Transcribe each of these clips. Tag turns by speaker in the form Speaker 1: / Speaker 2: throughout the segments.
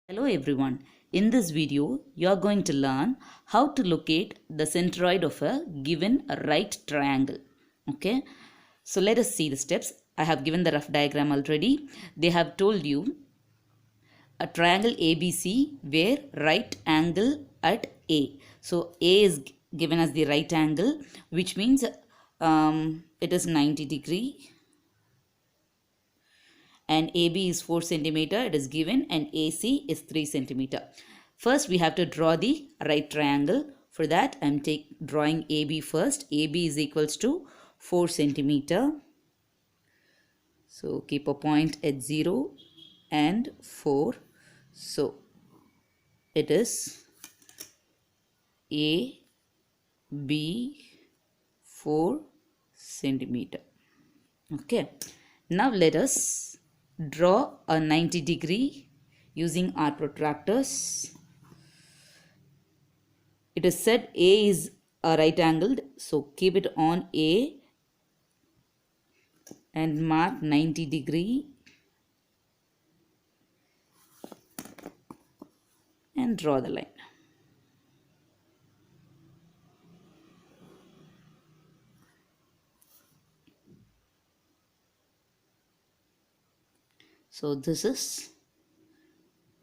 Speaker 1: Hello everyone. In this video, you are going to learn how to locate the centroid of a given right triangle. Okay. So let us see the steps. I have given the rough diagram already. They have told you a triangle ABC where right angle at A. So A is given as the right angle, which means it is 90 degree, and AB is 4 centimeter, it is given, and AC is 3 centimeter. First we have to draw the right triangle. For that I am drawing AB first. AB is equals to 4 centimeter. So keep a point at 0 and 4. So it is AB 4 centimeter. Okay. Now let us draw a 90 degree using our protractors. It is said A is a right angled, so keep it on A and mark 90 degree and draw the line. So this is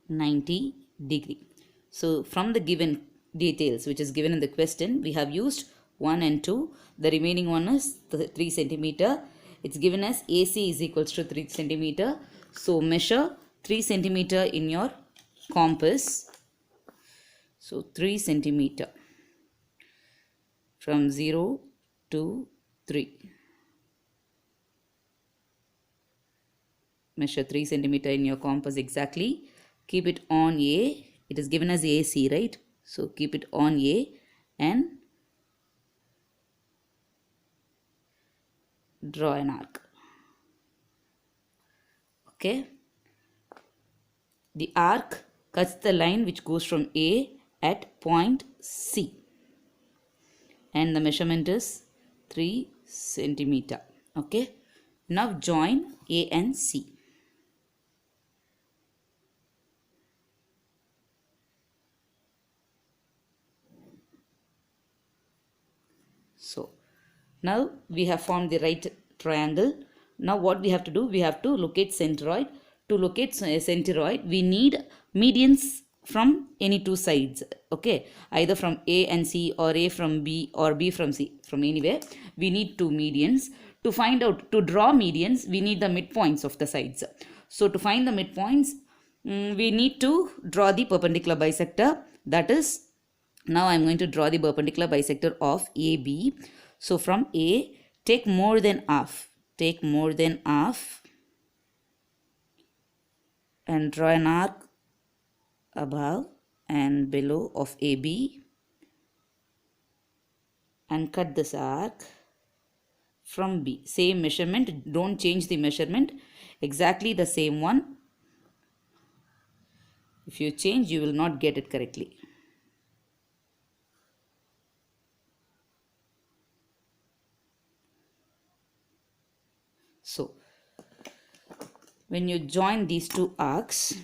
Speaker 1: 90 degree. So from the given details which is given in the question, we have used 1 and 2. The remaining one is 3 centimeter. It's given as AC is equals to 3 centimeter. So measure 3 centimeter in your compass. So 3 centimeter from 0 to 3. Measure 3 centimeter in your compass exactly. Keep it on A. It is given as AC, right? So keep it on A and draw an arc. Okay. The arc cuts the line which goes from A at point C. And the measurement is 3 centimeter. Okay. Now join A and C. So now we have formed the right triangle. Now what we have to do? We have to locate centroid. To locate centroid, we need medians from any two sides. Okay, either from A and C, or A from B, or B from C. From anywhere, we need two medians. To find out, to draw medians, we need the midpoints of the sides. So to find the midpoints, we need to draw the perpendicular bisector. That is, now I am going to draw the perpendicular bisector of AB. So from A, take more than half. Take more than half and draw an arc above and below of AB and cut this arc from B. Same measurement. Don't change the measurement. Exactly the same one. If you change, you will not get it correctly. So when you join these two arcs,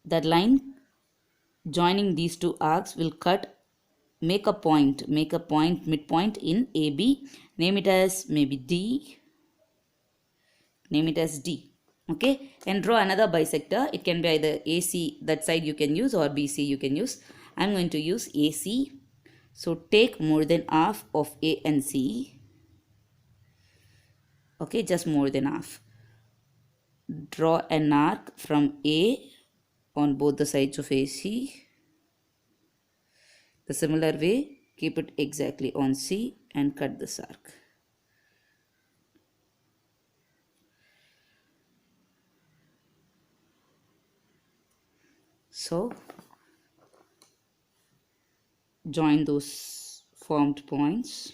Speaker 1: that line joining these two arcs will make a point midpoint in AB. Name it as maybe D. Name it as D. Okay, and draw another bisector. It can be either AC, that side you can use, or BC you can use. I'm going to use AC. So take more than half of A and C. Okay, just more than half. Draw an arc from A on both the sides of AC. The similar way, keep it exactly on C and cut this arc. So join those formed points.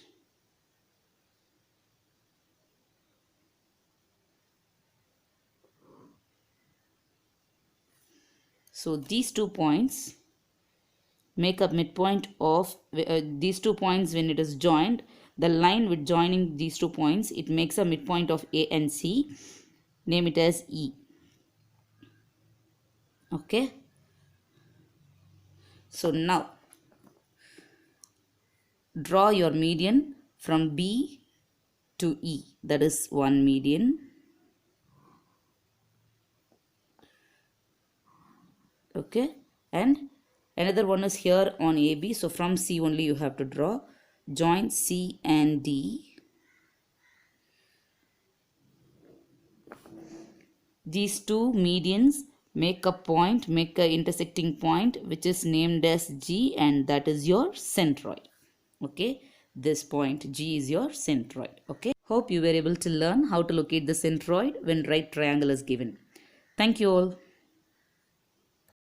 Speaker 1: So these 2 points make a midpoint of these 2 points. When it is joined, the line with joining these 2 points, it makes a midpoint of A and C. Name it as E. Okay. So now draw your median from B to E. That is one median. Okay. And another one is here on AB. So from C only you have to draw. Join C and D. These two medians make a point, make a intersecting point, which is named as G, and that is your centroid. Okay, this point G is your centroid. Okay, hope you were able to learn how to locate the centroid when right triangle is given. Thank you all.